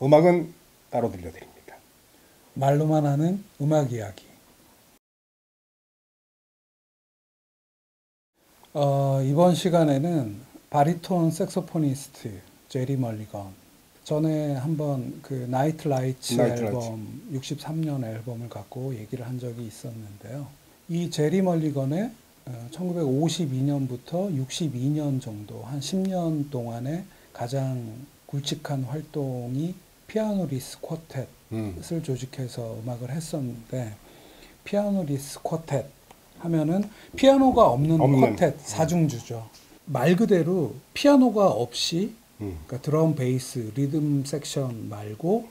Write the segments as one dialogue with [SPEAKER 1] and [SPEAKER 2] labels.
[SPEAKER 1] 음악은 따로 들려드립니다.
[SPEAKER 2] 말로만 하는 음악 이야기. 이번 시간에는 바리톤 색소포니스트 제리 멀리건, 전에 한번 그 나이트 라이츠 앨범 63년 앨범을 갖고 얘기를 한 적이 있었는데요. 이 제리 멀리건의 1952년부터 62년 정도 한 10년 동안의 가장 굵직한 활동이 피아노 리스 쿼텟을 조직해서 음악을 했었는데, 피아노 리스 쿼텟 하면은 피아노가 없는 쿼텟, 사중주죠. 말 그대로 피아노가 없이 그러니까 드럼, 베이스, 리듬 섹션 말고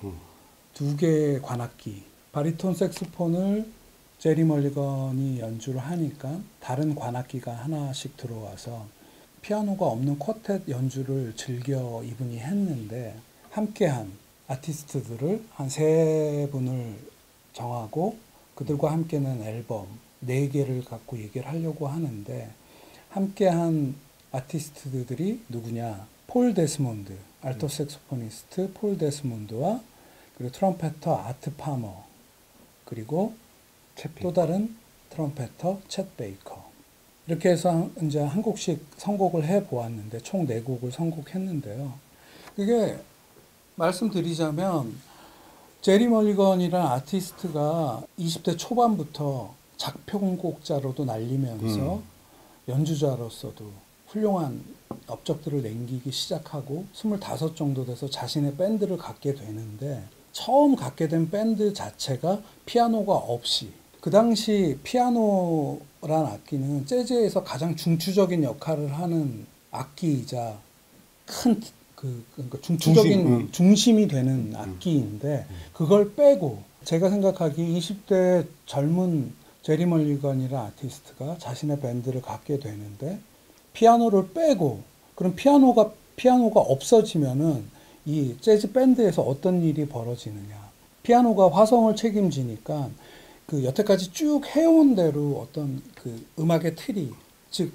[SPEAKER 2] 두 개의 관악기, 바리톤 색소폰을 제리 멀리건이 연주를 하니까 다른 관악기가 하나씩 들어와서 피아노가 없는 쿼텟 연주를 즐겨 이분이 했는데, 함께한 아티스트들을 한 3분을 정하고 그들과 함께는 앨범 4개를 갖고 얘기를 하려고 하는데, 함께한 아티스트들이 누구냐? 폴 데스몬드, 알토 색소포니스트 폴 데스몬드와 그리고 트럼펫터 아트 파머, 그리고 또 다른 트럼펫터 챗 베이커. 이렇게 해서 이제 한 곡씩 선곡을 해 보았는데 총 4곡을 선곡했는데요. 이게 말씀드리자면 제리 멀리건이라는 아티스트가 20대 초반부터 작편곡자로도 날리면서 연주자로서도 훌륭한 업적들을 남기기 시작하고 25 정도 돼서 자신의 밴드를 갖게 되는데, 처음 갖게 된 밴드 자체가 피아노가 없이, 그 당시 피아노란 악기는 재즈에서 가장 중추적인 역할을 하는 악기이자 큰 그러니까 중추적인 중심이 되는 악기인데, 그걸 빼고 제가 생각하기에 20대 젊은 제리 멀리건이라는 아티스트가 자신의 밴드를 갖게 되는데, 피아노를 빼고, 그럼 피아노가 없어지면은 이 재즈 밴드에서 어떤 일이 벌어지느냐? 피아노가 화성을 책임지니까 그 여태까지 쭉 해온 대로 어떤 그 음악의 틀이, 즉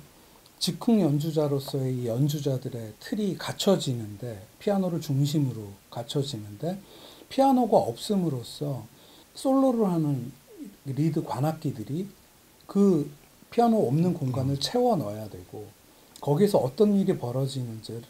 [SPEAKER 2] 즉흥 연주자로서의 이 연주자들의 틀이 갖춰지는데, 피아노를 중심으로 갖춰지는데, 피아노가 없음으로써 솔로를 하는 리드 관악기들이 그 피아노 없는 공간을 채워 넣어야 되고, 거기서 어떤 일이 벌어지는지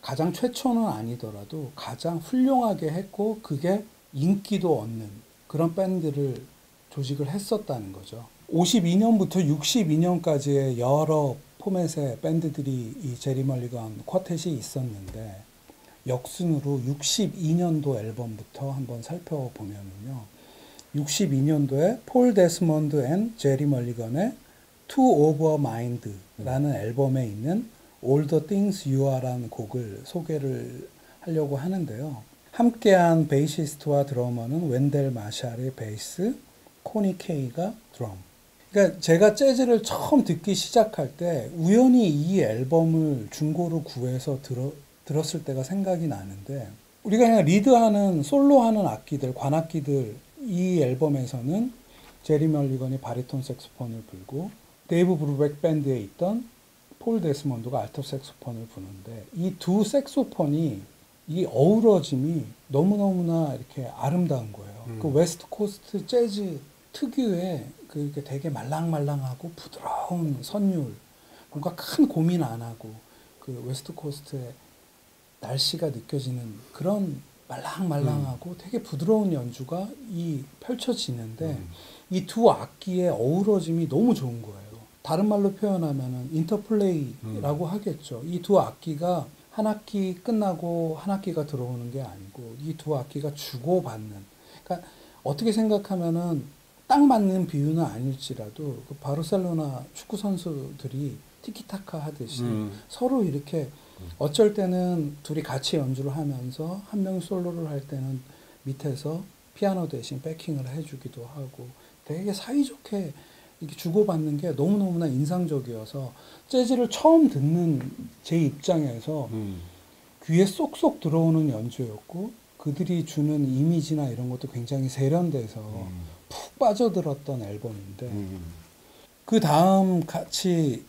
[SPEAKER 2] 가장 최초는 아니더라도 가장 훌륭하게 했고 그게 인기도 얻는 그런 밴드를 조직을 했었다는 거죠. 52년부터 62년까지의 여러 포맷의 밴드들이 이 제리 멀리건 쿼텟이 있었는데, 역순으로 62년도 앨범부터 한번 살펴보면요. 62년도에 폴 데스몬드 앤 제리 멀리건의 To of a Mind라는 앨범에 있는 All the Things You Are라는 곡을 소개를 하려고 하는데요. 함께한 베이시스트와 드러머는 웬델 마샬의 베이스, 코니 케이가 드럼. 그러니까 제가 재즈를 처음 듣기 시작할 때 우연히 이 앨범을 중고로 구해서 들었을 때가 생각이 나는데, 우리가 그냥 리드하는 솔로하는 악기들, 관악기들, 이 앨범에서는 제리 멀리건이 바리톤 색소폰을 불고 데이브 브루백 밴드에 있던 폴 데스몬드가 알토 색소폰을 부는데, 이 두 색소폰이 이 어우러짐이 너무너무나 이렇게 아름다운 거예요. 그 웨스트 코스트 재즈 특유의 그 되게 말랑말랑하고 부드러운 선율, 뭔가 큰 고민 안 하고 그 웨스트 코스트의 날씨가 느껴지는 그런 말랑말랑하고 되게 부드러운 연주가 펼쳐지는데, 이 두 악기의 어우러짐이 너무 좋은 거예요. 다른 말로 표현하면은 인터플레이라고 하겠죠. 이 두 악기가 한 학기 끝나고 한 학기가 들어오는 게 아니고 이 두 악기가 주고받는, 그러니까 어떻게 생각하면은 딱 맞는 비유는 아닐지라도 그 바르셀로나 축구 선수들이 티키타카 하듯이 서로 이렇게 어쩔 때는 둘이 같이 연주를 하면서 한 명이 솔로를 할 때는 밑에서 피아노 대신 백킹을 해주기도 하고 되게 사이좋게 이렇게 주고받는 게 너무너무나 인상적이어서, 재즈를 처음 듣는 제 입장에서 귀에 쏙쏙 들어오는 연주였고, 그들이 주는 이미지나 이런 것도 굉장히 세련돼서 푹 빠져들었던 앨범인데, 그 다음 같이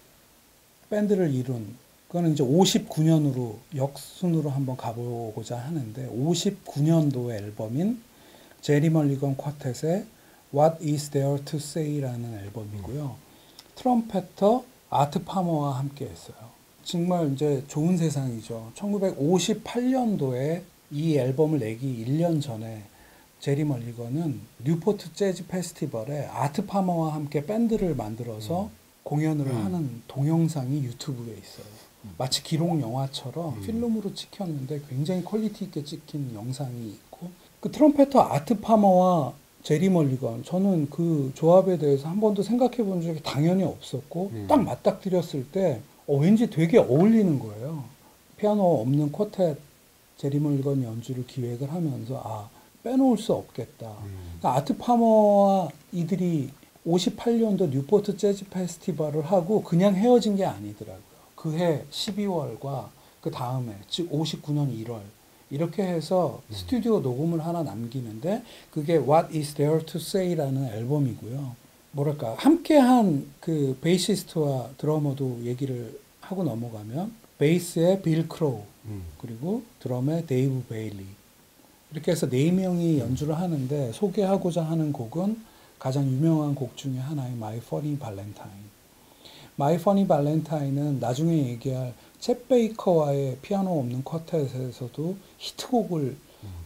[SPEAKER 2] 밴드를 이룬 그거는 이제 59년으로 역순으로 한번 가보고자 하는데 59년도의 앨범인 제리 멀리건 쿼텟의 What Is There to Say라는 앨범이고요. 트럼펫터 아트 파머와 함께 했어요. 정말 이제 좋은 세상이죠. 1958년도에 이 앨범을 내기 1년 전에 제리 멀리건은 뉴포트 재즈 페스티벌에 아트 파머와 함께 밴드를 만들어서 공연을 하는 동영상이 유튜브에 있어요. 마치 기록 영화처럼 필름으로 찍혔는데 굉장히 퀄리티 있게 찍힌 영상이 있고 그 트럼펫터 아트 파머와 제리 멀리건 저는 그 조합에 대해서 한 번도 생각해 본 적이 당연히 없었고 딱 맞닥뜨렸을 때 왠지 되게 어울리는 거예요. 피아노 없는 쿼텟 제리 멀리건 연주를 기획을 하면서 빼놓을 수 없겠다. 그러니까 아트 파머와 이들이 58년도 뉴포트 재즈 페스티벌을 하고 그냥 헤어진 게 아니더라고요. 그해 12월과 그 다음에 즉 59년 1월 이렇게 해서 스튜디오 녹음을 하나 남기는데 그게 What Is There to Say라는 앨범이고요. 뭐랄까 함께한 그 베이시스트와 드러머도 얘기를 하고 넘어가면 베이스의 빌 크로우 그리고 드럼의 데이브 베일리 이렇게 해서 4명이 연주를 하는데 소개하고자 하는 곡은 가장 유명한 곡 중에 하나인 My Funny Valentine. My Funny Valentine은 나중에 얘기할 챗 베이커와의 피아노 없는 쿼텟에서도 히트곡을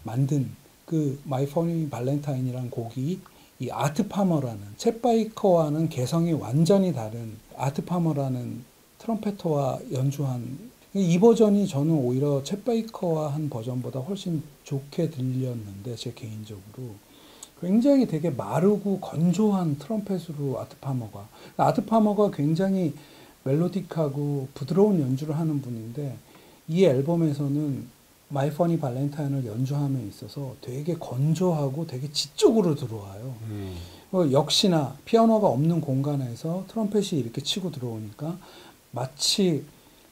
[SPEAKER 2] 만든 그 My Funny Valentine이라는 곡이 이 아트 파머라는 챗 베이커와는 개성이 완전히 다른 아트 파머라는 트럼펫터와 연주한 이 버전이 저는 오히려 챗 베이커와 한 버전보다 훨씬 좋게 들렸는데 제 개인적으로 굉장히 되게 마르고 건조한 트럼펫으로 아트 파머가 굉장히 멜로딕하고 부드러운 연주를 하는 분인데 이 앨범에서는 마이 퍼니 발렌타인을 연주함에 있어서 되게 건조하고 되게 지적으로 들어와요. 역시나 피아노가 없는 공간에서 트럼펫이 이렇게 치고 들어오니까 마치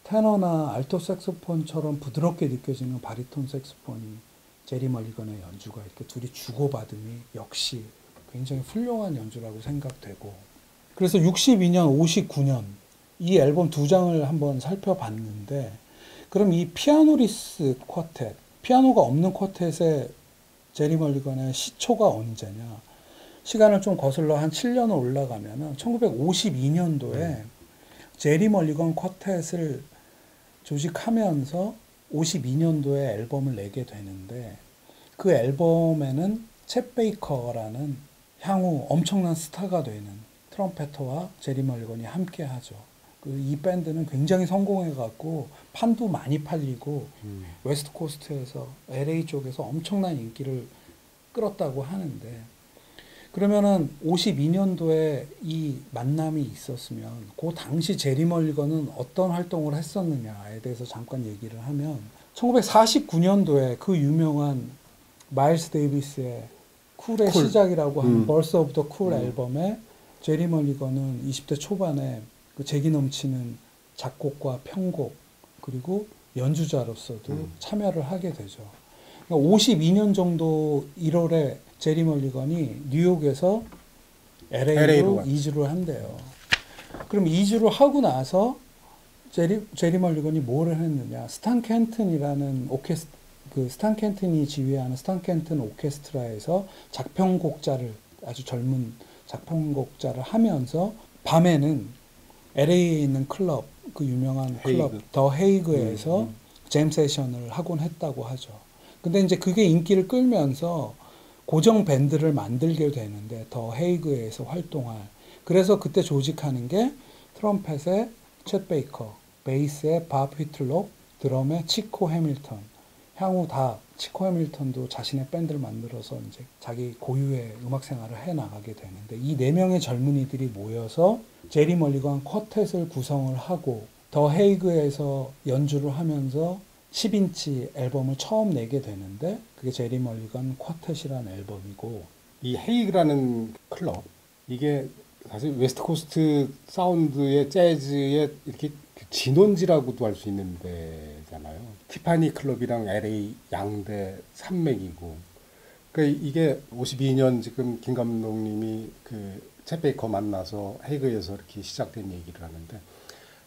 [SPEAKER 2] 테너나 알토 색소폰처럼 부드럽게 느껴지는 바리톤 색소폰이 제리 멀리건의 연주가 이렇게 둘이 주고받음이 역시 굉장히 훌륭한 연주라고 생각되고 그래서 62년, 59년 이 앨범 2장을 한번 살펴봤는데 그럼 이 피아노리스 쿼텟, 피아노가 없는 쿼텟의 제리 멀리건의 시초가 언제냐 시간을 좀 거슬러 한 7년을 올라가면 1952년도에 제리 멀리건 쿼텟을 조직하면서 52년도에 앨범을 내게 되는데 그 앨범에는 챗 베이커라는 향후 엄청난 스타가 되는 트럼펫터와 제리 멀리건이 함께 하죠. 이 밴드는 굉장히 성공해갖고 판도 많이 팔리고 웨스트 코스트에서 LA 쪽에서 엄청난 인기를 끌었다고 하는데 그러면은 52년도에 이 만남이 있었으면 그 당시 제리 멀리건은 어떤 활동을 했었느냐에 대해서 잠깐 얘기를 하면 1949년도에 그 유명한 마일스 데이비스의 쿨의 시작이라고 하는 Birth of the Cool 앨범에 제리 멀리건은 20대 초반에 그 재기 넘치는 작곡과 편곡 그리고 연주자로서도 참여를 하게 되죠. 그러니까 52년 정도 1월에 제리 멀리건이 뉴욕에서 LA로 이주를 한대요. 그럼 이주를 하고 나서 제리 멀리건이 뭐를 했느냐? 스탄 켄튼이라는 스탄 켄튼이 지휘하는 스탄 켄튼 오케스트라에서 작편곡자를 아주 젊은 작편곡자를 하면서 밤에는 LA에 있는 클럽 그 유명한 클럽 더 헤이그에서 잼 세션을 하곤 했다고 하죠. 근데 이제 그게 인기를 끌면서 고정 밴드를 만들게 되는데 더 헤이그에서 활동할 그래서 그때 조직하는 게 트럼펫의 챗 베이커, 베이스의 밥 휘틀록, 드럼의 치코 해밀턴 향후 다 치코 해밀턴도 자신의 밴드를 만들어서 이제 자기 고유의 음악 생활을 해 나가게 되는데 이 4명의 젊은이들이 모여서 제리 멀리건 쿼텟을 구성을 하고 더 헤이그에서 연주를 하면서 10인치 앨범을 처음 내게 되는데 그게 제리 멀리건 쿼텟이라는 앨범이고
[SPEAKER 1] 이 헤이그라는 클럽 이게 사실 웨스트 코스트 사운드의 재즈의 이렇게 진원지라고도 할 수 있는 데잖아요. 티파니 클럽이랑 LA 양대 산맥이고 그러니까 이게 52년 지금 김 감독님이 그 챗 베이커 만나서 헤이그에서 이렇게 시작된 얘기를 하는데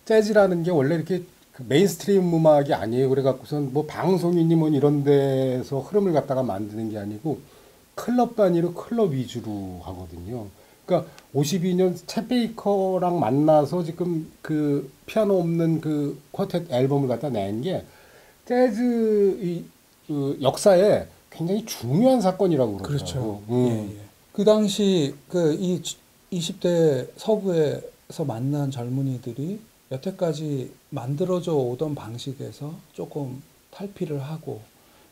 [SPEAKER 1] 재즈라는 게 원래 이렇게 그 메인스트림 음악이 아니에요. 그래갖고선 뭐 방송이니 뭐 이런 데서 흐름을 갖다가 만드는 게 아니고 클럽 단위로 클럽 위주로 하거든요. 그러니까 52년 챗 베이커랑 만나서 지금 그 피아노 없는 그 쿼텟 앨범을 갖다 낸 게 재즈 그 역사에 굉장히 중요한 사건이라고
[SPEAKER 2] 그렇죠.
[SPEAKER 1] 그러더라고.
[SPEAKER 2] 예, 예. 그 당시 그 이 20대 서부에서 만난 젊은이들이 여태까지 만들어져 오던 방식에서 조금 탈피를 하고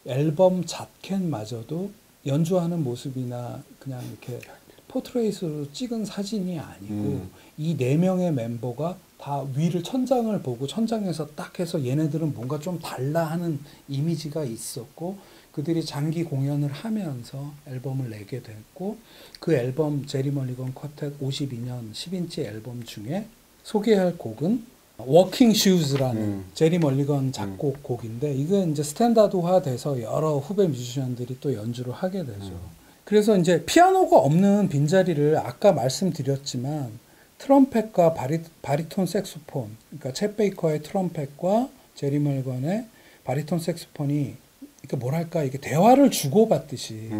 [SPEAKER 2] 앨범 자켓마저도 연주하는 모습이나 그냥 이렇게 포트레이트로 찍은 사진이 아니고 이 네 명의 멤버가 다 위를 천장을 보고 천장에서 딱 해서 얘네들은 뭔가 좀 달라 하는 이미지가 있었고 그들이 장기 공연을 하면서 앨범을 내게 됐고 그 앨범 제리 멀리건 쿼텟 52년 10인치 앨범 중에 소개할 곡은 워킹 슈즈라는 제리 멀리건 작곡 곡인데 이건 이제 스탠다드화 돼서 여러 후배 뮤지션들이 또 연주를 하게 되죠. 그래서 이제 피아노가 없는 빈자리를 아까 말씀드렸지만 트럼펫과 바리톤 색소폰, 그러니까 챗 베이커의 트럼펫과 제리 멀건의 바리톤 색소폰이 이게 뭐랄까 이게 대화를 주고받듯이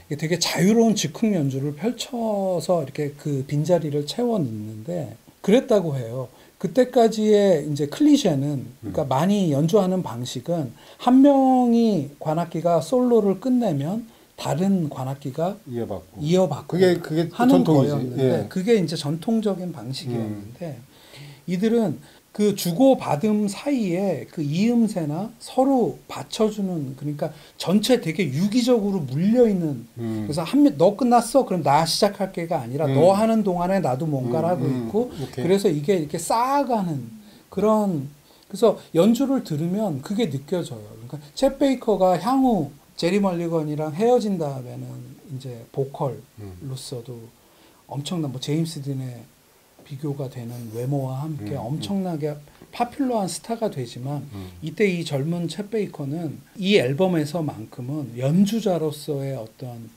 [SPEAKER 2] 이게 되게 자유로운 즉흥 연주를 펼쳐서 이렇게 그 빈자리를 채워 넣는데 그랬다고 해요. 그때까지의 이제 클리셰는 그러니까 많이 연주하는 방식은 한 명이 관악기가 솔로를 끝내면 다른 관악기가 이어받고
[SPEAKER 1] 그게
[SPEAKER 2] 하는
[SPEAKER 1] 전통이지.
[SPEAKER 2] 거였는데
[SPEAKER 1] 예.
[SPEAKER 2] 그게 이제 전통적인 방식이었는데 이들은 그 주고받음 사이에 그 이음새나 서로 받쳐주는 그러니까 전체 되게 유기적으로 물려있는 그래서 너 끝났어? 그럼 나 시작할게가 아니라 너 하는 동안에 나도 뭔가를 하고 있고
[SPEAKER 1] 오케이.
[SPEAKER 2] 그래서 이게 이렇게 쌓아가는 그런 그래서 연주를 들으면 그게 느껴져요. 그러니까 챗 베이커가 향후 제리 멀리건이랑 헤어진 다음에는 이제 보컬로서도 엄청난 뭐 제임스 딘의 비교가 되는 외모와 함께 엄청나게 파퓰러한 스타가 되지만 이때 이 젊은 챗 베이커는 이 앨범에서만큼은 연주자로서의 어떤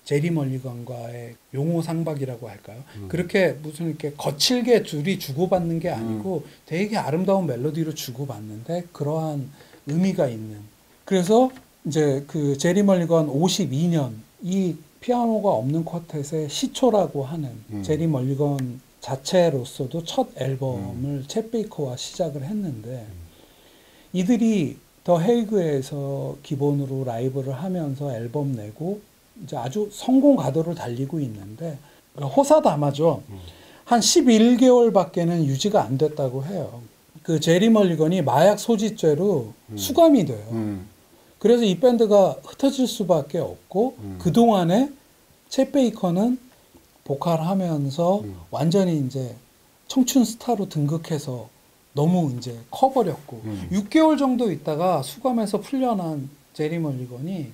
[SPEAKER 2] 제리 멀리건과의 용호 상박이라고 할까요? 그렇게 무슨 이렇게 거칠게 둘이 주고받는 게 아니고 되게 아름다운 멜로디로 주고받는데 그러한 의미가 있는 그래서 이제 그 제리 멀리건 52년 이 피아노가 없는 쿼텟의 시초라고 하는 제리 멀리건 자체로서도 첫 앨범을 챗 베이커와 시작을 했는데 이들이 더 헤이그에서 기본으로 라이브를 하면서 앨범 내고 이제 아주 성공 가도를 달리고 있는데 호사다마죠. 한 11개월밖에는 유지가 안 됐다고 해요. 그 제리 멀리건이 마약 소지죄로 수감이 돼요. 그래서 이 밴드가 흩어질 수밖에 없고 그동안에 챗 베이커는 보컬하면서 완전히 이제 청춘 스타로 등극해서 너무 이제 커버렸고 6개월 정도 있다가 수감에서 풀려난 제리 멀리건이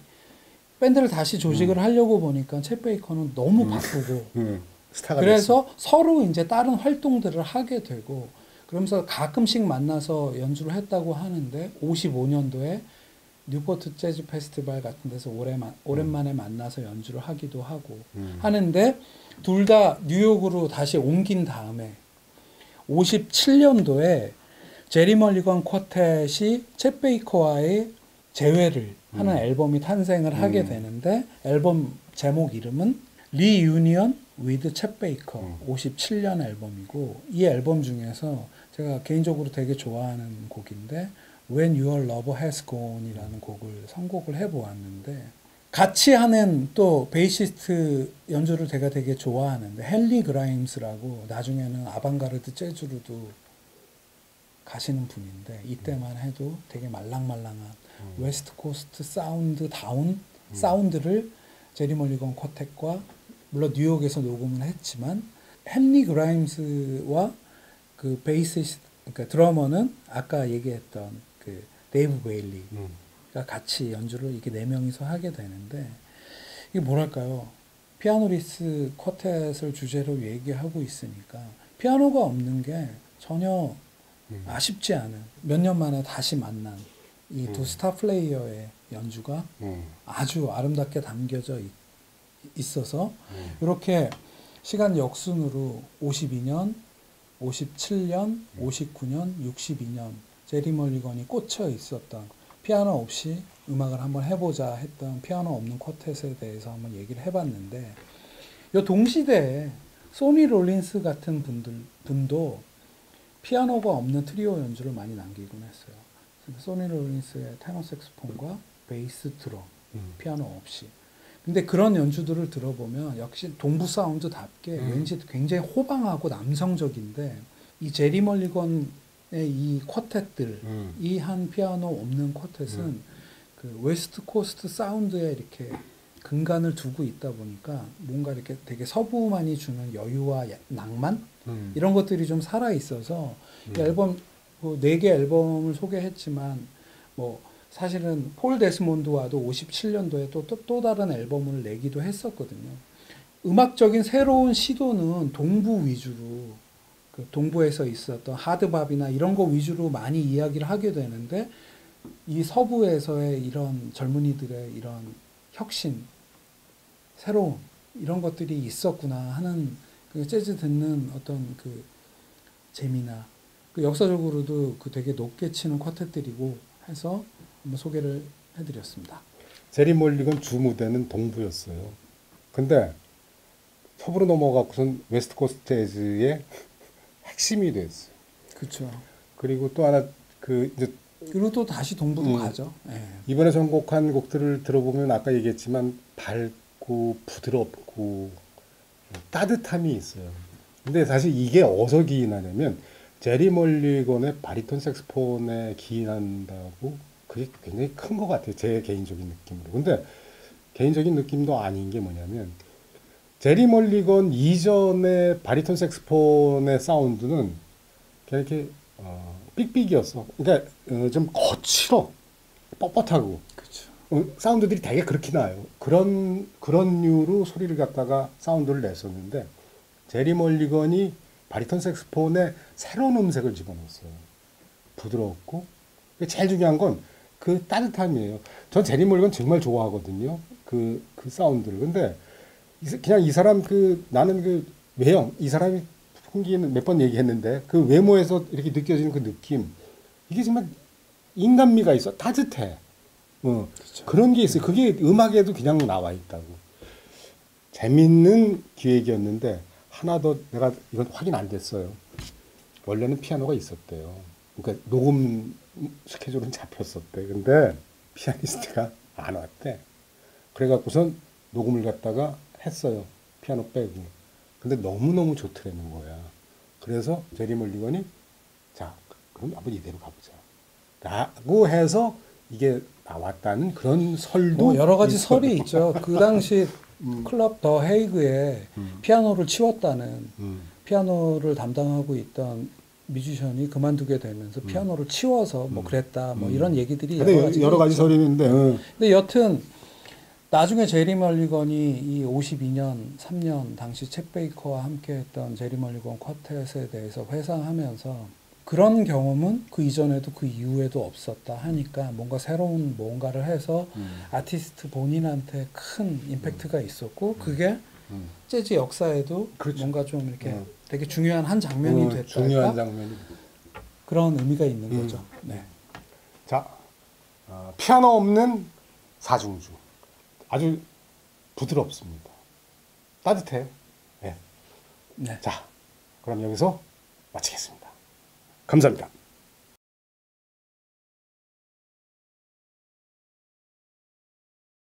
[SPEAKER 2] 밴드를 다시 조직을 하려고 보니까 챗 베이커는 너무 바쁘고 그래서
[SPEAKER 1] 됐어.
[SPEAKER 2] 서로 이제 다른 활동들을 하게 되고 그러면서 가끔씩 만나서 연주를 했다고 하는데 55년도에 뉴포트 재즈 페스티벌 같은 데서 오랜만에 만나서 연주를 하기도 하고 하는데 둘 다 뉴욕으로 다시 옮긴 다음에 57년도에 제리 멀리건 쿼텟이 챗 베이커와의 재회를 하는 앨범이 탄생을 하게 되는데 앨범 제목 이름은 Reunion with 챗 베이커 57년 앨범이고 이 앨범 중에서 제가 개인적으로 되게 좋아하는 곡인데 When Your Love Has Gone이라는 곡을 선곡을 해보았는데 같이 하는 또 베이시스트 연주를 제가 되게 좋아하는데 헨리 그라임스라고 나중에는 아방가르드 재즈로도 가시는 분인데 이때만 해도 되게 말랑말랑한 웨스트 코스트 사운드 다운 사운드를 제리 멀리건 쿼텟과 물론 뉴욕에서 녹음을 했지만 헨리 그라임스와 그 베이시스트 그러니까 드러머는 아까 얘기했던 그 데이브 베일리가 같이 연주를 이렇게 네 명이서 하게 되는데 이게 뭐랄까요? 피아노리스 쿼텟을 주제로 얘기하고 있으니까 피아노가 없는 게 전혀 아쉽지 않은 몇 년 만에 다시 만난 이 두 스타 플레이어의 연주가 아주 아름답게 담겨져 있어서 이렇게 시간 역순으로 52년, 57년, 59년, 62년 제리 멀리건이 꽂혀 있었던 피아노 없이 음악을 한번 해보자 했던 피아노 없는 쿼텟에 대해서 한번 얘기를 해봤는데 요 동시대에 소니 롤린스 같은 분도 피아노가 없는 트리오 연주를 많이 남기곤 했어요. 소니 롤린스의 테너 색스폰과 베이스 드럼, 피아노 없이. 근데 그런 연주들을 들어보면 역시 동부 사운드답게 왠지 굉장히 호방하고 남성적인데 이 제리 멀리건의 이 쿼텟들, 이 한 피아노 없는 쿼텟은 그 웨스트 코스트 사운드에 이렇게 근간을 두고 있다 보니까 뭔가 이렇게 되게 서부만이 주는 여유와 낭만 이런 것들이 좀 살아 있어서 이 앨범 그 4개 앨범을 소개했지만 뭐 사실은 폴 데스몬드와도 57년도에 또 다른 앨범을 내기도 했었거든요. 음악적인 새로운 시도는 동부 위주로 그 동부에서 있었던 하드밥이나 이런 거 위주로 많이 이야기를 하게 되는데 이 서부에서의 이런 젊은이들의 이런 혁신, 새로운 이런 것들이 있었구나 하는 그 재즈 듣는 어떤 그 재미나 그 역사적으로도 그 되게 높게 치는 쿼텟들이고 해서 한번 소개를 해드렸습니다.
[SPEAKER 1] 제리 멀리건 주 무대는 동부였어요. 근데 서부로 넘어가고선 웨스트 코스트 재즈의 핵심이 됐어요.
[SPEAKER 2] 그렇죠.
[SPEAKER 1] 그리고 또 하나 그 이제
[SPEAKER 2] 그리고 또 다시 동부로 가죠. 예.
[SPEAKER 1] 이번에 선곡한 곡들을 들어보면 아까 얘기했지만 밝고 부드럽고 따뜻함이 있어요. 근데 사실 이게 어디서 기인하냐면 제리 멀리건의 바리톤 색스폰에 기인한다고 그게 굉장히 큰 것 같아요. 제 개인적인 느낌으로. 근데 개인적인 느낌도 아닌 게 뭐냐면 제리 멀리건 이전의 바리톤 색스폰의 사운드는 그냥 이렇게 삑삑이었어. 그러니까 좀 거칠어, 뻣뻣하고.
[SPEAKER 2] 그렇죠.
[SPEAKER 1] 사운드들이 되게 그렇게 나요. 그런 류로 소리를 갖다가 사운드를 냈었는데 제리 멀리건이 바리톤 색스폰에 새로운 음색을 집어넣었어요. 부드럽고 제일 중요한 건 그 따뜻함이에요. 전 제리 멀리건 정말 좋아하거든요. 그 사운드를. 근데 그냥 이 사람 나는 그 외형, 이 사람이 풍기는 몇 번 얘기했는데 그 외모에서 이렇게 느껴지는 그 느낌 이게 정말 인간미가 있어. 따뜻해.
[SPEAKER 2] 그렇죠.
[SPEAKER 1] 그런 게 있어요. 그게 음악에도 그냥 나와 있다고. 재밌는 기획이었는데 하나 더 내가 이건 확인 안 됐어요. 원래는 피아노가 있었대요. 그러니까 녹음 스케줄은 잡혔었대. 근데 피아니스트가 안 왔대. 그래갖고선 녹음을 갖다가 했어요. 피아노 빼고. 근데 너무너무 좋더라는 거야. 그래서 제리 멀리건이 자, 그럼 한번 이대로 가보자. 라고 해서 이게 나왔다는 그런 설도
[SPEAKER 2] 여러 가지
[SPEAKER 1] 있어요.
[SPEAKER 2] 설이 있죠. 그 당시 클럽 더 헤이그에 피아노를 치웠다는 피아노를 담당하고 있던 뮤지션이 그만두게 되면서 피아노를 치워서 뭐 그랬다 뭐 이런 얘기들이
[SPEAKER 1] 여러 가지 설이 있는데
[SPEAKER 2] 근데 여튼 나중에 제리 멀리건이 이 52년 3년 당시 챗 베이커와 함께 했던 제리 멀리건 쿼텟에 대해서 회상하면서 그런 경험은 그 이전에도 그 이후에도 없었다 하니까 뭔가 새로운 뭔가를 해서 아티스트 본인한테 큰 임팩트가 있었고 그게 재즈 역사에도
[SPEAKER 1] 그렇죠.
[SPEAKER 2] 뭔가 좀 이렇게 되게 중요한 한 장면이 됐다.
[SPEAKER 1] 중요한 장면이.
[SPEAKER 2] 그런 의미가 있는 거죠. 네.
[SPEAKER 1] 자, 피아노 없는 사중주. 아주 부드럽습니다. 따뜻해요. 네.
[SPEAKER 2] 네.
[SPEAKER 1] 자, 그럼 여기서 마치겠습니다. 감사합니다.